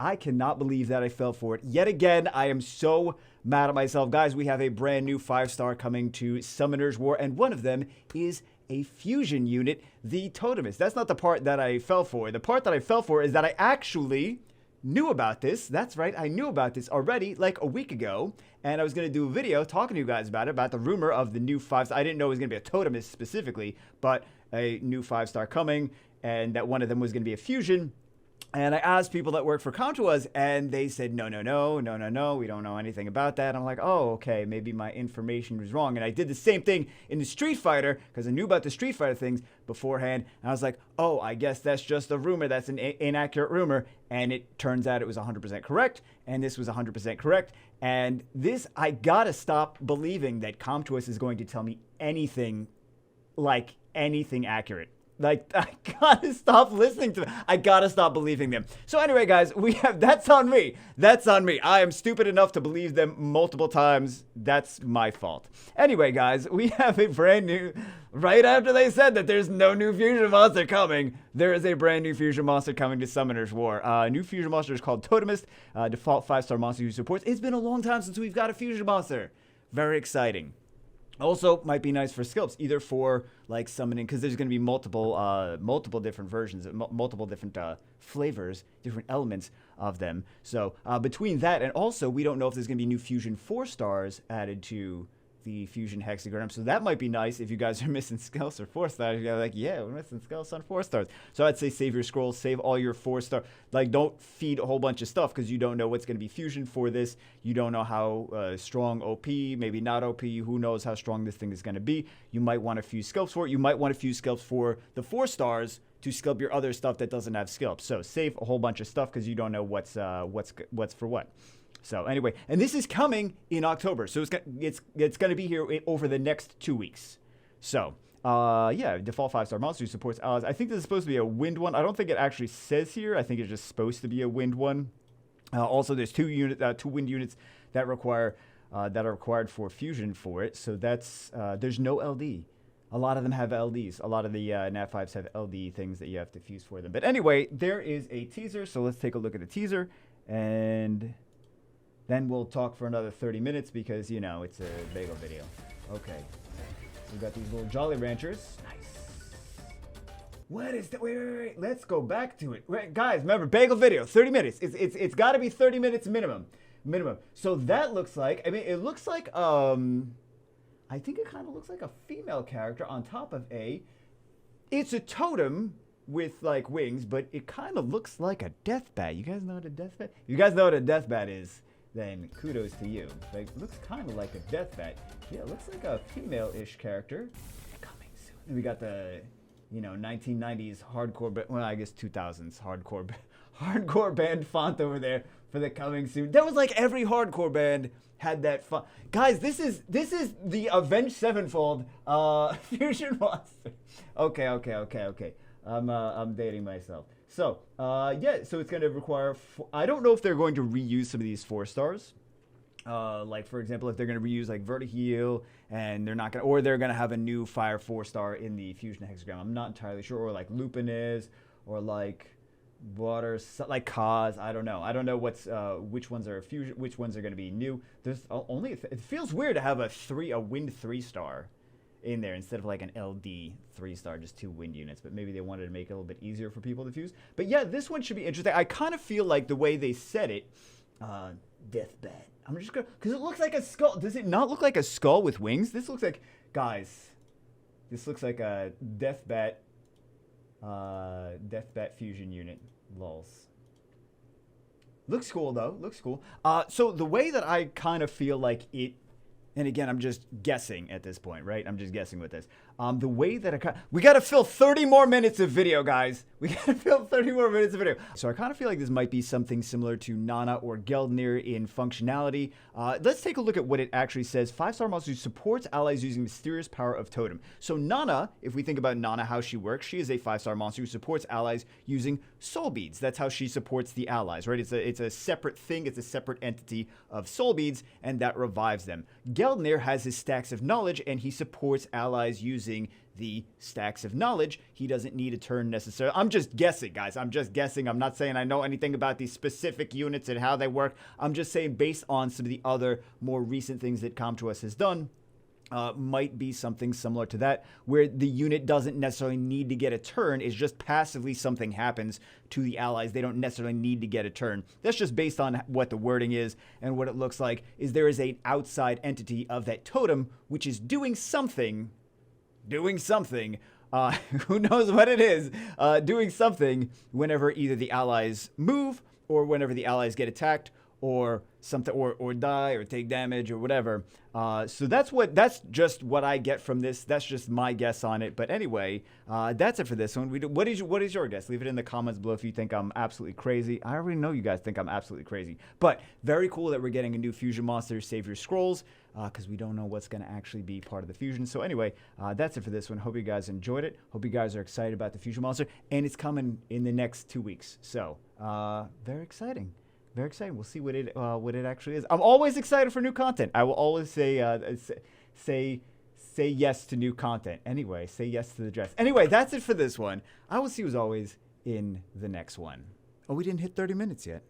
I cannot believe that I fell for it. Yet again, I am so mad at myself. Guys, we have a brand new 5-star coming to Summoner's War, and one of them is a fusion unit, the Totemist. That's not the part that I fell for. The part that I fell for is that I actually knew about this. That's right, I knew about this already like a week ago, and I was going to do a video talking to you guys about it, about the rumor of the new 5-star. I didn't know it was going to be a Totemist specifically, but a new 5-star coming, and that one of them was going to be a fusion. And I asked people that work for Contours, and they said, no, we don't know anything about that. I'm like, oh, okay, maybe my information was wrong. And I did the same thing in the Street Fighter, because I knew about the Street Fighter things beforehand. And I was like, oh, I guess that's just a rumor. That's an inaccurate rumor. And it turns out it was 100% correct, and this was 100% correct. And this, I gotta stop believing that Comtois is going to tell me anything, like anything accurate. Like, I gotta stop listening to them. I gotta stop believing them. So anyway, guys, we have, that's on me. That's on me. I am stupid enough to believe them multiple times. That's my fault. Anyway, guys, we have a brand new, right after they said that there's no new fusion monster coming, there is a brand new fusion monster coming to Summoner's War. New fusion monster is called Totemist, default 5-star monster who supports. It's been a long time since we've got a fusion monster. Very exciting. Also, might be nice for skills, either for like summoning, because there's going to be multiple different versions, multiple different flavors, different elements of them. So between that and also, we don't know if there's going to be new fusion 4-stars added to the fusion hexagram. So that might be nice if you guys are missing skills or 4-stars. You're like, yeah, we're missing skills on 4-stars. So I'd say save your scrolls, save all your 4-star. Like, don't feed a whole bunch of stuff because you don't know what's going to be fusion for this. You don't know how strong OP, maybe not OP. Who knows how strong this thing is going to be. You might want a few scalps for it. You might want a few scalps for the 4-stars to scalp your other stuff that doesn't have scalps. So save a whole bunch of stuff because you don't know what's for what. So anyway, and this is coming in October, so it's going to be here over the next 2 weeks. So yeah, default 5-star monster who supports allies. I think this is supposed to be a wind one. I don't think it actually says here. I think it's just supposed to be a wind one. Also, there's two wind units that are required for fusion for it. So that's there's no LD. A lot of them have LDs. A lot of the NAT 5s have LD things that you have to fuse for them. But anyway, there is a teaser. So let's take a look at the teaser and then we'll talk for another 30 minutes because, you know, it's a bagel video. Okay. So we've got these little Jolly Ranchers. Nice. What is that? Wait. Let's go back to it. Wait, guys, remember, bagel video, 30 minutes. It's got to be 30 minutes minimum. So that looks like, I mean, it looks like, I think it kind of looks like a female character on top of it's a totem with, like, wings, but it kind of looks like a death bat. You guys know what a death bat? You guys know what a death bat is? Then kudos to you. Like, looks kind of like a death bat. Yeah, looks like a female-ish character. Coming soon. And we got the, you know, 1990s hardcore, well, I guess 2000s hardcore band font over there for the coming soon. That was like every hardcore band had that font. Guys, this is the Avenged Sevenfold fusion monster. Okay. I'm dating myself. So, yeah, so it's going to require, I don't know if they're going to reuse some of these 4-stars. Like, for example, if they're going to reuse, like, Vertiheel, and they're not going to, or they're going to have a new Fire 4-star in the Fusion Hexagram. I'm not entirely sure. Or, like, Lupin is, or, like, Water, like, Kaz. I don't know. I don't know which ones are Fusion, which ones are going to be new. There's only, it feels weird to have a Wind 3-star in there instead of like an LD 3-star, just 2 wind units, but maybe they wanted to make it a little bit easier for people to fuse. But yeah, this one should be interesting. I kind of feel like the way they said it, death bat. I'm just gonna, because it looks like a skull. Does it not look like a skull with wings? This looks like, guys, this looks like a death bat fusion unit. Lols. Looks cool though. Looks cool. So the way that I kind of feel like it. And again, I'm just guessing at this point, right? I'm just guessing with this. The way that we got to fill 30 more minutes of video, guys. We got to fill 30 more minutes of video. So I kind of feel like this might be something similar to Nana or Geldnir in functionality. Let's take a look at what it actually says. 5-star monster supports allies using mysterious power of totem. So Nana, if we think about Nana, how she works, she is a 5-star monster who supports allies using soul beads. That's how she supports the allies, right? It's a separate thing. It's a separate entity of soul beads, and that revives them. Geldnir has his stacks of knowledge, and he supports allies using using the stacks of knowledge, he doesn't need a turn necessarily. I'm just guessing, guys. I'm just guessing. I'm not saying I know anything about these specific units and how they work. I'm just saying based on some of the other more recent things that ComToUS has done, might be something similar to that, where the unit doesn't necessarily need to get a turn. It's just passively something happens to the allies. They don't necessarily need to get a turn. That's just based on what the wording is, and what it looks like is there is an outside entity of that totem which is doing something. Who knows what it is? Doing something whenever either the allies move or whenever the allies get attacked or something, or die or take damage or whatever. So that's just what I get from this. That's just my guess on it. But anyway, that's it for this one. What is your guess? Leave it in the comments below if you think I'm absolutely crazy. I already know you guys think I'm absolutely crazy. But very cool that we're getting a new fusion monster, Savior Scrolls, because we don't know what's going to actually be part of the fusion. So anyway, that's it for this one. Hope you guys enjoyed it. Hope you guys are excited about the fusion monster, and it's coming in the next 2 weeks. So very exciting. Very exciting. We'll see what it actually is. I'm always excited for new content. I will always say yes to new content. Anyway, say yes to the dress. Anyway, that's it for this one. I will see you as always in the next one. Oh, we didn't hit 30 minutes yet.